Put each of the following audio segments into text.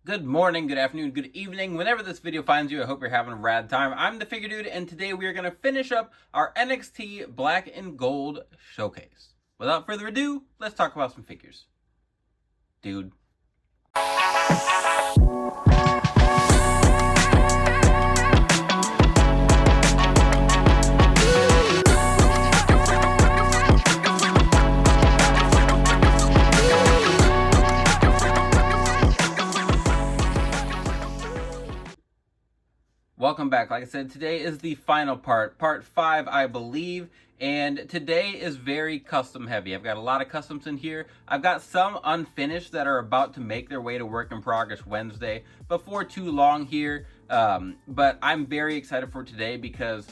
Good morning, good afternoon, good evening. Whenever this video finds you, I hope you're having a rad time. I'm the Figure Dude, and today we are going to finish up our NXT Black and Gold showcase. Without further ado, let's talk about some figures. Dude. Welcome back. Like I said, today is the final part 5, I believe, and today is very custom heavy. I've got a lot of customs in here. I've got some unfinished that are about to make their way to Work in Progress Wednesday before too long here, but I'm very excited for today because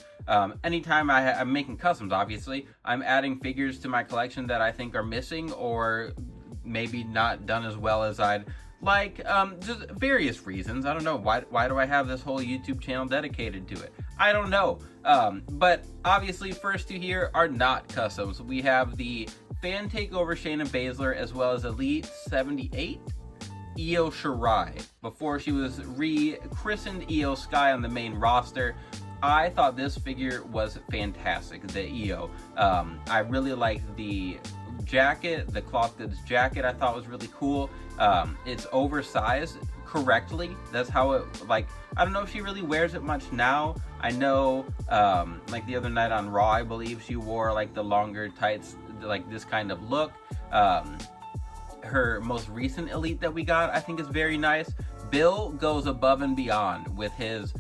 anytime I'm making customs, obviously, I'm adding figures to my collection that I think are missing or maybe not done as well as I'd like, just various reasons. I don't know why do I have this whole YouTube channel dedicated to it? I don't know. But obviously first two here are not customs. We have the Fan Takeover Shayna Baszler as well as Elite 78 Io Shirai before she was rechristened Io Sky on the main roster. I thought this figure was fantastic, the Io. I really liked the jacket, the cloth goods jacket. I thought was really cool. It's oversized correctly. That's how it, like, I don't know if she really wears it much now. I know, like the other night on Raw, I believe she wore like the longer tights, like this kind of look. Her most recent Elite that we got, I think, is very nice. Bill goes above and beyond with his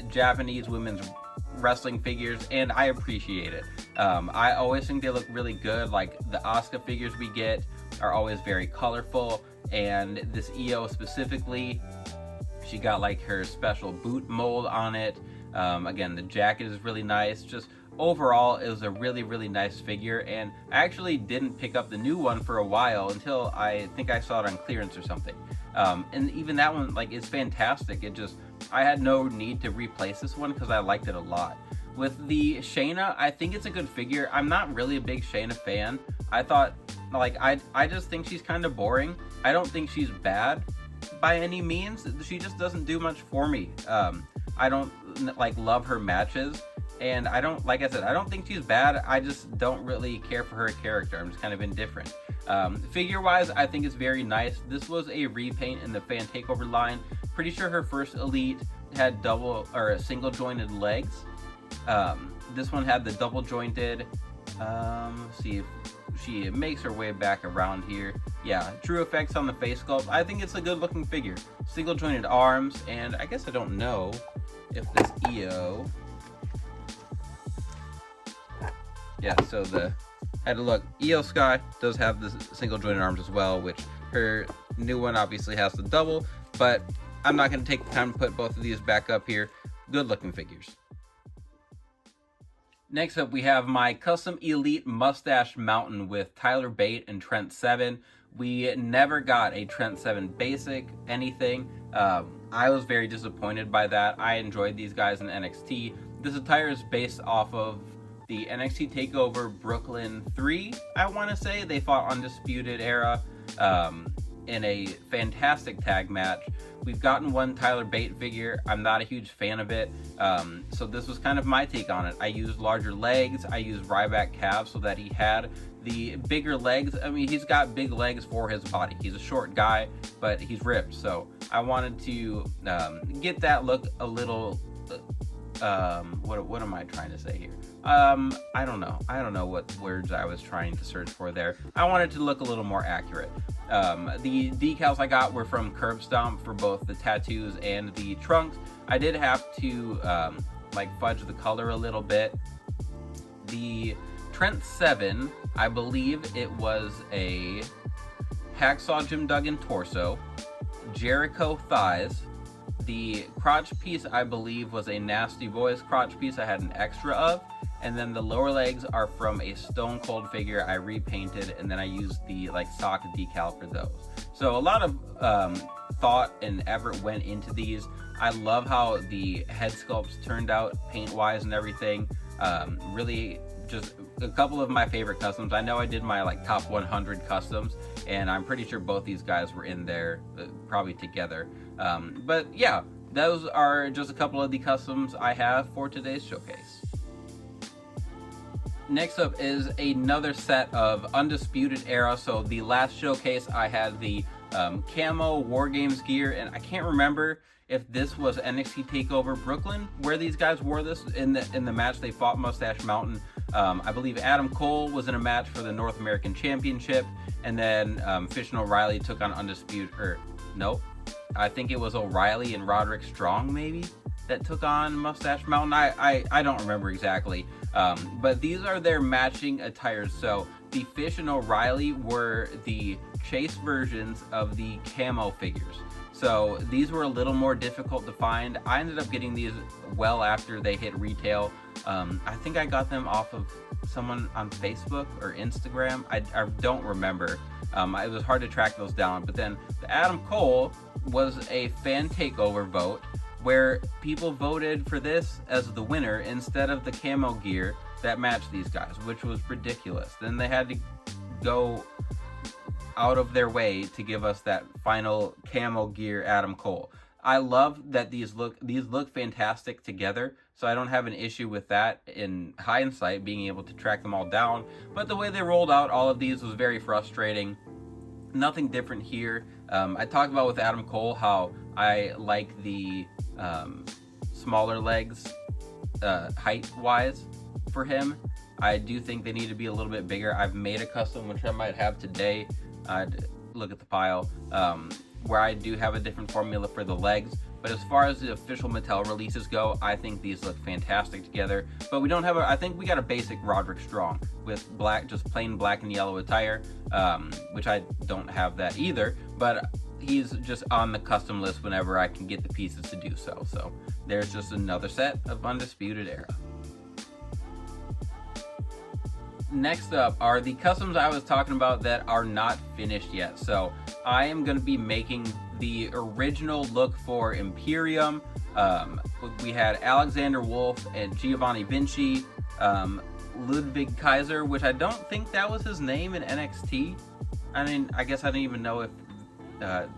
Japanese women's wrestling figures, and I appreciate it. I always think they look really good. Like the Asuka figures we get are always very colorful, and this Io specifically, she got like her special boot mold on it. Again, the jacket is really nice. Just overall, it was a really nice figure, and I actually didn't pick up the new one for a while until I think I saw it on clearance or something. And even that one, like, is fantastic. It just, I had no need to replace this one because I liked it a lot. With the Shayna, I think it's a good figure. I'm not really a big Shayna fan. I thought, like, I just think she's kind of boring. I don't think she's bad by any means. She just doesn't do much for me. I don't, like, love her matches. And I don't, like I said, I don't think she's bad. I just don't really care for her character. I'm just kind of indifferent. Figure-wise, I think it's very nice. This was a repaint in the Fan Takeover line. Pretty sure her first Elite had double or single jointed legs. This one had the double jointed. See if she makes her way back around here. Yeah, true effects on the face sculpt. I think it's a good looking figure. Single jointed arms, and I guess I don't know if this Io. Yeah, so I had to look. Io Sky does have the single jointed arms as well, which her new one obviously has the double, but I'm not going to take the time to put both of these back up here. Good looking figures. Next up, we have my custom Elite Mustache Mountain with Tyler Bate and Trent Seven. We never got a Trent 7 basic anything. I was very disappointed by that. I enjoyed these guys in NXT. This attire is based off of the NXT TakeOver Brooklyn 3, I want to say. They fought Undisputed Era in a fantastic tag match. We've gotten one Tyler Bate figure. I'm not a huge fan of it, so this was kind of my take on it. I used larger legs. I used Ryback calves so that he had the bigger legs. I mean, he's got big legs for his body. He's a short guy, but he's ripped, so I wanted to get that look a little... what am I trying to say here? I don't know what words I was trying to search for there. I wanted to look a little more accurate. The decals I got were from Curb Stomp for both the tattoos and the trunks. I did have to like fudge the color a little bit. The Trent 7, I believe it was a Hacksaw Jim Duggan torso, Jericho thighs. The crotch piece, I believe, was a Nasty Boys crotch piece I had an extra of. And then the lower legs are from a Stone Cold figure I repainted, and then I used the like sock decal for those. So a lot of thought and effort went into these. I love how the head sculpts turned out paint-wise and everything. Really just a couple of my favorite customs. I know I did my like top 100 customs, and I'm pretty sure both these guys were in there probably together. But yeah, those are just a couple of the customs I have for today's showcase. Next up is another set of Undisputed Era. So the last showcase I had the camo War Games gear, and I can't remember if this was NXT TakeOver Brooklyn where these guys wore this in the match they fought Mustache Mountain. I believe Adam Cole was in a match for the North American Championship, and then Fish and O'Reilly took on nope, I think it was O'Reilly and Roderick Strong maybe that took on Mustache Mountain. I don't remember exactly, but these are their matching attires. So the Fish and O'Reilly were the chase versions of the camo figures. So these were a little more difficult to find. I ended up getting these well after they hit retail. I think I got them off of someone on Facebook or Instagram. I don't remember. It was hard to track those down. But then the Adam Cole was a fan takeover vote where people voted for this as the winner instead of the camo gear that matched these guys, which was ridiculous. Then they had to go out of their way to give us that final camo gear Adam Cole. I love that these look fantastic together, so I don't have an issue with that in hindsight, being able to track them all down. But the way they rolled out all of these was very frustrating. Nothing different here. I talked about with Adam Cole how I like the smaller legs height-wise for him. I do think they need to be a little bit bigger. I've made a custom, which I might have today. I'd look at the pile, where I do have a different formula for the legs. But as far as the official Mattel releases go, I think these look fantastic together. But we don't have I think we got a basic Roderick Strong with black, just plain black and yellow attire, which I don't have that either. But he's just on the custom list whenever I can get the pieces to do so. So there's just another set of Undisputed Era. Next up are the customs I was talking about that are not finished yet. So I am going to be making the original look for Imperium. We had Alexander Wolf and Giovanni Vinci, Ludwig Kaiser, which I don't think that was his name in NXT. I mean, I guess I didn't even know if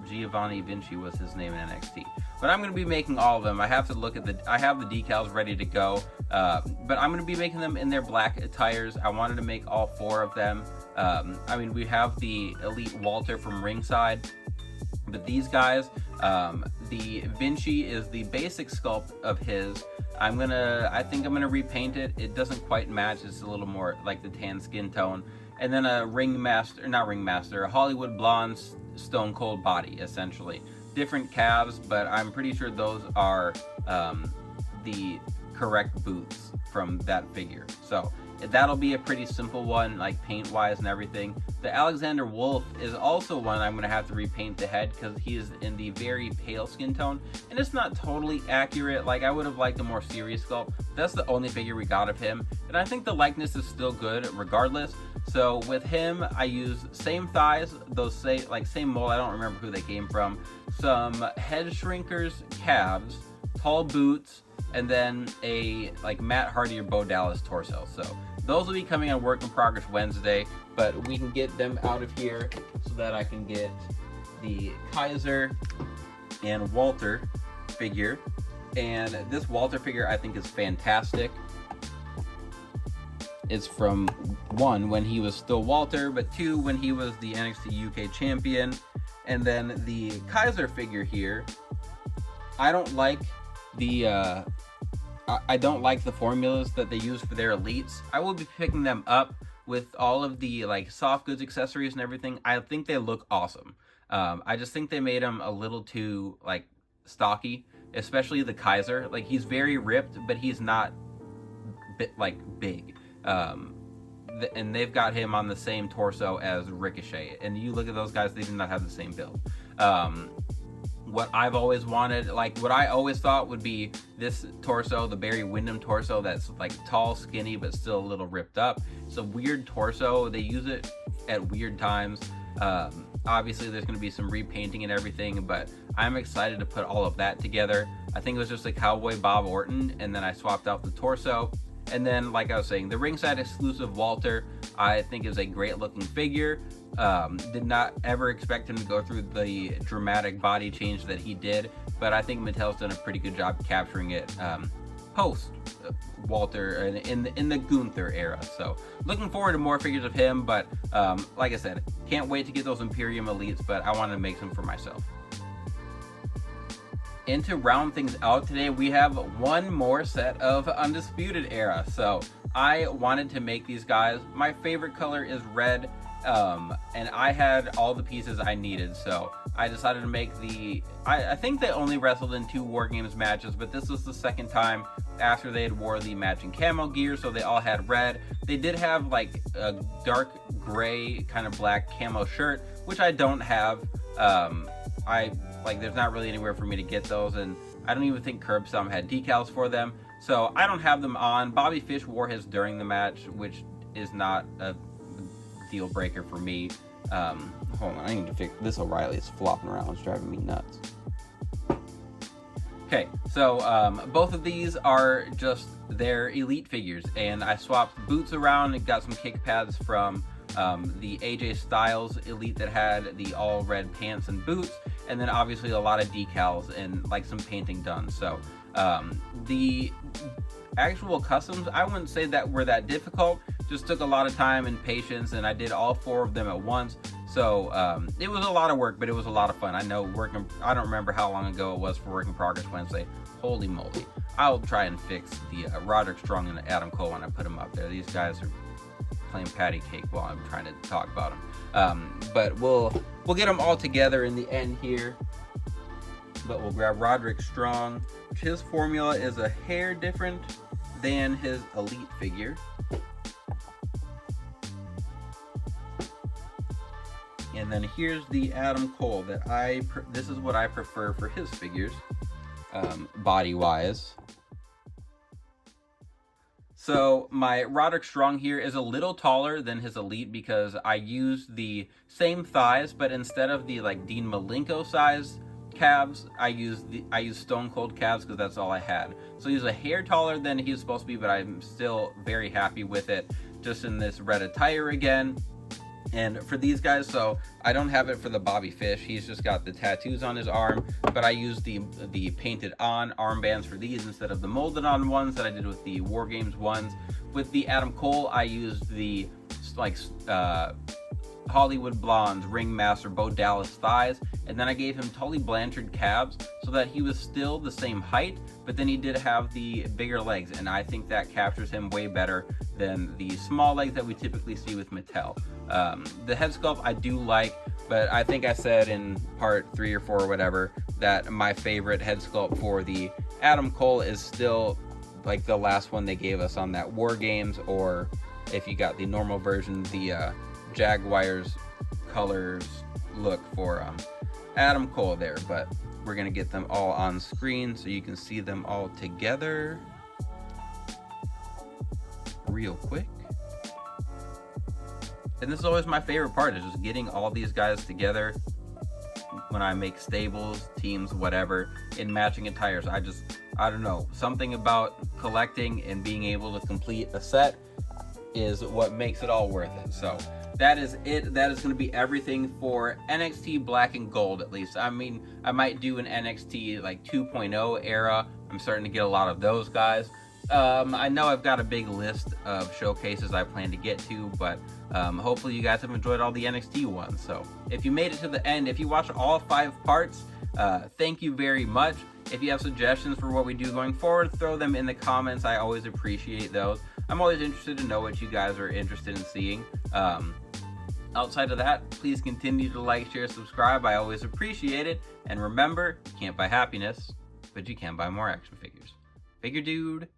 Giovanni Vinci was his name in NXT. But I'm going to be making all of them. I have to look at I have the decals ready to go. But I'm going to be making them in their black attires. I wanted to make all 4 of them. I mean, we have the Elite Walter from ringside. But these guys, the Vinci is the basic sculpt of his. I think I'm going to repaint it. It doesn't quite match. It's a little more like the tan skin tone. And then a Hollywood Blonde Stone Cold body, essentially. Different calves, but I'm pretty sure those are the correct boots from that figure. So that'll be a pretty simple one, like paint wise and everything. The Alexander Wolf is also one I'm going to have to repaint the head because he is in the very pale skin tone, and it's not totally accurate. Like, I would have liked a more serious sculpt. That's the only figure we got of him, and I think the likeness is still good regardless. So with him, I used same thighs, those same mold. I don't remember who they came from. Some head shrinkers calves, tall boots, and then a Matt Hardy or Bo Dallas torso. So those will be coming on Work in Progress Wednesday, but we can get them out of here so that I can get the Kaiser and Walter figure. And this Walter figure I think is fantastic. It's from 1, when he was still Walter, but 2, when he was the NXT UK champion. And then the Kaiser figure here, I don't like the formulas that they use for their elites. I will be picking them up with all of the soft goods accessories and everything. I think they look awesome. I just think they made him a little too stocky, especially the Kaiser. He's very ripped, but he's not big. And they've got him on the same torso as Ricochet, and you look at those guys, they do not have the same build. What I've always wanted, what I always thought would be this torso, the Barry Windham torso, that's tall, skinny, but still a little ripped up. It's a weird torso. They use it at weird times. Obviously there's going to be some repainting and everything, but I'm excited to put all of that together. I think it was just a Cowboy Bob Orton, and then I swapped out the torso. And then, like I was saying, the ringside exclusive Walter, I think is a great looking figure. Did not ever expect him to go through the dramatic body change that he did, but I think Mattel's done a pretty good job capturing it post Walter in the Gunther era. So looking forward to more figures of him, but like I said, can't wait to get those Imperium Elites, but I want to make some for myself. And to round things out today, we have one more set of Undisputed Era. So I wanted to make these guys. My favorite color is red, and I had all the pieces I needed, so I decided to make I think they only wrestled in 2 War Games matches, but this was the second time after they had wore the matching camo gear, so they all had red. They did have like a dark gray kind of black camo shirt, which I don't have. There's not really anywhere for me to get those, and I don't even think Curb Stomp had decals for them, so I don't have them on. Bobby Fish wore his during the match, which is not a deal breaker for me. Hold on, I need to fix this. O'Reilly is flopping around, it's driving me nuts. Okay, so both of these are just their Elite figures, and I swapped boots around and got some kick pads from the AJ Styles Elite that had the all red pants and boots, and then obviously a lot of decals and like some painting done. So the actual customs, I wouldn't say that were that difficult, just took a lot of time and patience, and I did all 4 of them at once. So it was a lot of work, but it was a lot of fun. I don't remember how long ago it was for Work in Progress Wednesday. Holy moly. I'll try and fix the Roderick Strong and Adam Cole when I put them up there. These guys are playing patty cake while I'm trying to talk about them. But we'll get them all together in the end here. But we'll grab Roderick Strong, which his formula is a hair different than his Elite figure. And then here's the Adam Cole that this is what I prefer for his figures, body-wise. So my Roderick Strong here is a little taller than his Elite because I used the same thighs, but instead of the like Dean Malenko size calves, I used Stone Cold calves because that's all I had. So he's a hair taller than he's supposed to be, but I'm still very happy with it. Just in this red attire again. And for these guys, so I don't have it for the Bobby Fish. He's just got the tattoos on his arm, but I used the painted on armbands for these instead of the molded on ones that I did with the War Games ones. With the Adam Cole, I used the Hollywood Blondes Ringmaster Bo Dallas thighs, and then I gave him Tully Blanchard calves so that he was still the same height, but then he did have the bigger legs, and I think that captures him way better than the small legs that we typically see with Mattel. The head sculpt I do like, but I think I said in part 3 or 4 or whatever that my favorite head sculpt for the Adam Cole is still like the last one they gave us on that War Games, or if you got the normal version, the Jaguars colors look for Adam Cole there. But we're gonna get them all on screen so you can see them all together real quick. And this is always my favorite part, is just getting all these guys together when I make stables, teams, whatever, in matching attires. I don't know, something about collecting and being able to complete a set is what makes it all worth it. So that is it. That is going to be everything for NXT Black and Gold, at least. I mean, I might do an NXT like 2.0 era. I'm starting to get a lot of those guys. I know I've got a big list of showcases I plan to get to, but hopefully you guys have enjoyed all the NXT ones. So if you made it to the end, if you watched all 5 parts, thank you very much. If you have suggestions for what we do going forward, throw them in the comments. I always appreciate those. I'm always interested to know what you guys are interested in seeing. Outside of that, please continue to like, share, subscribe. I always appreciate it. And remember, you can't buy happiness, but you can buy more action figures. Figure Dude